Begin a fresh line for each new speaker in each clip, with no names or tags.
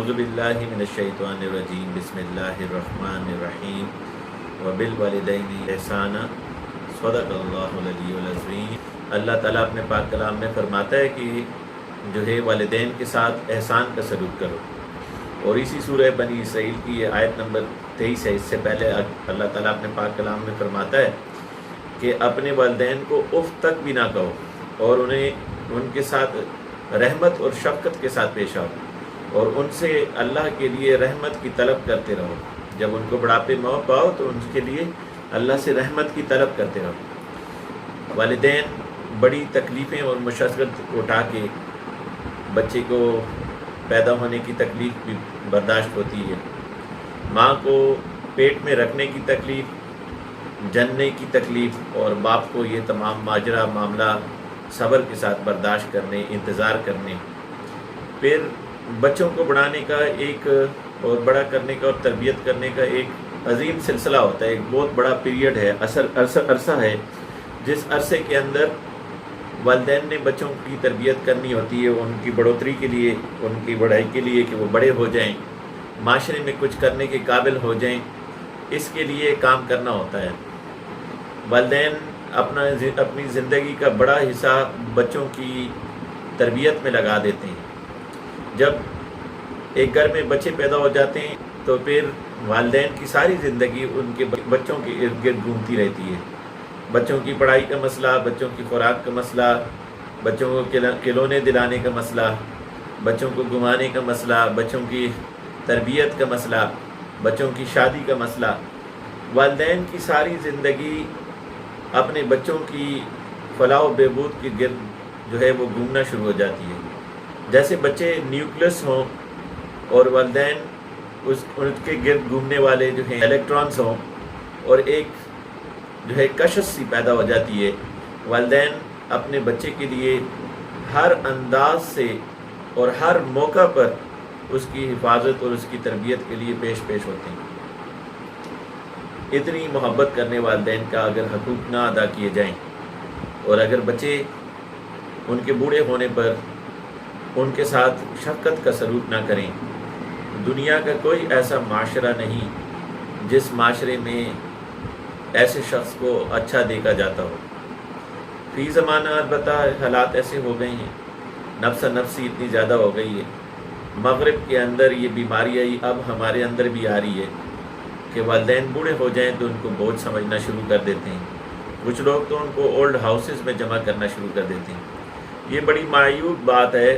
اعوذ باللہ من الشیطان الرجیم بسم اللہ الرحمن الرحیم وبالوالدین احسانا صدق اللہ العلی العظیم۔ اللہ تعالیٰ اپنے پاک کلام میں فرماتا ہے کہ جو ہے والدین کے ساتھ احسان کا سلوک کرو، اور اسی سورہ بنی اسرائیل کی یہ آیت نمبر 23 ہے۔ اس سے پہلے اللہ تعالیٰ اپنے پاک کلام میں فرماتا ہے کہ اپنے والدین کو اف تک بھی نہ کہو، اور ان کے ساتھ رحمت اور شفقت کے ساتھ پیش آؤ، اور ان سے اللہ کے لیے رحمت کی طلب کرتے رہو۔ جب ان کو بڑھاپے میں پاؤ تو ان کے لیے اللہ سے رحمت کی طلب کرتے رہو۔ والدین بڑی تکلیفیں اور مشقت اٹھا کے بچے کو پیدا ہونے کی تکلیف بھی برداشت ہوتی ہے، ماں کو پیٹ میں رکھنے کی تکلیف، جننے کی تکلیف، اور باپ کو یہ تمام ماجرا معاملہ صبر کے ساتھ برداشت کرنے، انتظار کرنے۔ پھر بچوں کو بڑھانے کا ایک اور بڑا کرنے کا اور تربیت کرنے کا ایک عظیم سلسلہ ہوتا ہے، ایک بہت بڑا پیریڈ ہے، عرصہ ہے، جس عرصے کے اندر والدین نے بچوں کی تربیت کرنی ہوتی ہے، ان کی بڑھوتری کے لیے، ان کی بڑھائی کے لیے، کہ وہ بڑے ہو جائیں، معاشرے میں کچھ کرنے کے قابل ہو جائیں، اس کے لیے کام کرنا ہوتا ہے۔ والدین اپنی زندگی کا بڑا حصہ بچوں کی تربیت میں لگا دیتے ہیں۔ جب ایک گھر میں بچے پیدا ہو جاتے ہیں تو پھر والدین کی ساری زندگی ان کے بچوں کے ارد گرد گھومتی رہتی ہے۔ بچوں کی پڑھائی کا مسئلہ، بچوں کی خوراک کا مسئلہ، بچوں کو کھلونے دلانے کا مسئلہ، بچوں کو گھمانے کا مسئلہ، بچوں کی تربیت کا مسئلہ، بچوں کی شادی کا مسئلہ۔ والدین کی ساری زندگی اپنے بچوں کی فلاح و بہبود کے گرد جو ہے وہ گھومنا شروع ہو جاتی ہے۔ جیسے بچے نیوکلس ہوں اور والدین ان کے گرد گھومنے والے جو ہیں الیکٹرانز ہوں، اور ایک جو ہے کشش سی پیدا ہو جاتی ہے۔ والدین اپنے بچے کے لیے ہر انداز سے اور ہر موقع پر اس کی حفاظت اور اس کی تربیت کے لیے پیش ہوتے ہیں۔ اتنی محبت کرنے والدین کا اگر حقوق نہ ادا کیے جائیں، اور اگر بچے ان کے بوڑھے ہونے پر ان کے ساتھ شفقت کا سلوک نہ کریں، دنیا کا کوئی ایسا معاشرہ نہیں جس معاشرے میں ایسے شخص کو اچھا دیکھا جاتا ہو۔ فی زمانہ البتہ حالات ایسے ہو گئے ہیں، نفس نفسی اتنی زیادہ ہو گئی ہے، مغرب کے اندر یہ بیماری اب ہمارے اندر بھی آ رہی ہے کہ والدین بوڑھے ہو جائیں تو ان کو بوجھ سمجھنا شروع کر دیتے ہیں۔ کچھ لوگ تو ان کو اولڈ ہاؤسز میں جمع کرنا شروع کر دیتے ہیں۔ یہ بڑی معیوب بات ہے،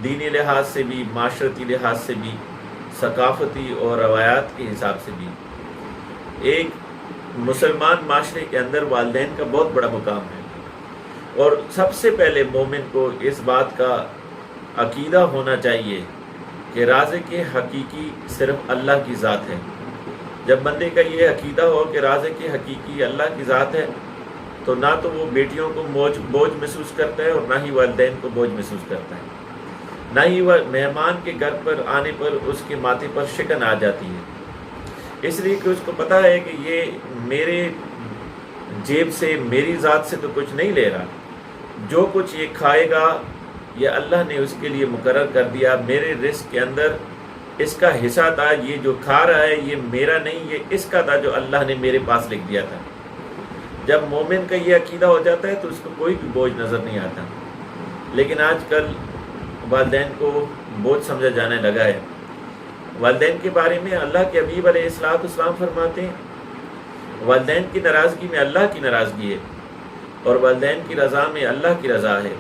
دینی لحاظ سے بھی، معاشرتی لحاظ سے بھی، ثقافتی اور روایات کے حساب سے بھی۔ ایک مسلمان معاشرے کے اندر والدین کا بہت بڑا مقام ہے، اور سب سے پہلے مومن کو اس بات کا عقیدہ ہونا چاہیے کہ رازق حقیقی صرف اللہ کی ذات ہے۔ جب بندے کا یہ عقیدہ ہو کہ رازق حقیقی اللہ کی ذات ہے، تو نہ تو وہ بیٹیوں کو بوجھ محسوس کرتا ہے، اور نہ ہی والدین کو بوجھ محسوس کرتا ہے، نہ ہی وہ مہمان کے گھر پر آنے پر اس کے ماتھے پر شکن آ جاتی ہے، اس لیے کہ اس کو پتہ ہے کہ یہ میرے جیب سے، میری ذات سے تو کچھ نہیں لے رہا، جو کچھ یہ کھائے گا یہ اللہ نے اس کے لیے مقرر کر دیا، میرے رزق کے اندر اس کا حصہ تھا، یہ جو کھا رہا ہے یہ میرا نہیں، یہ اس کا تھا جو اللہ نے میرے پاس لکھ دیا تھا۔ جب مومن کا یہ عقیدہ ہو جاتا ہے تو اس کو کوئی بھی بوجھ نظر نہیں آتا، لیکن آج کل والدین کو بوجھ سمجھا جانے لگا ہے۔ والدین کے بارے میں اللہ کے حبیب علیہ السلام فرماتے ہیں، والدین کی ناراضگی میں اللہ کی ناراضگی ہے، اور والدین کی رضا میں اللہ کی رضا ہے۔